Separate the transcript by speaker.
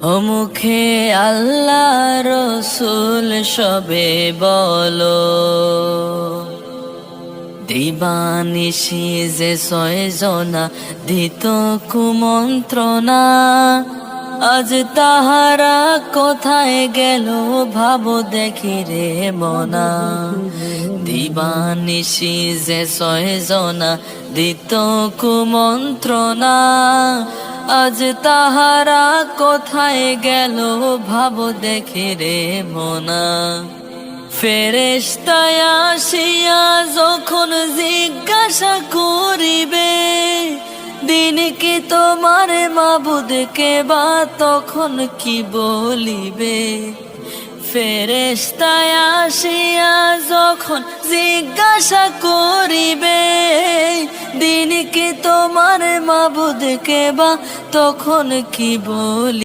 Speaker 1: ও মুখে আল্লাহ রসুল সবে বলো, দিবানিশি যে 6 জনা দিত কুমন্ত্রণা, আজ তাহারা কোথায় গেল ভাবো দেখি রে মনা। দিবানিশি যে 6 জনা দিত কুমন্ত্রণা, আজ তাহারা কোথায় গেল ভাবো দেখি রে মনা। ফেরেশতায় আসিয়া যখন জিজ্ঞাসা করিবে, দিন কি তোমার মাবুদকে বা তখন কি বলিবে। ফেরেশতায় আসিয়া যখন জিজ্ঞাসা করিবে, দিন কি তোমার মাবুদকে বা তখন কি বলি।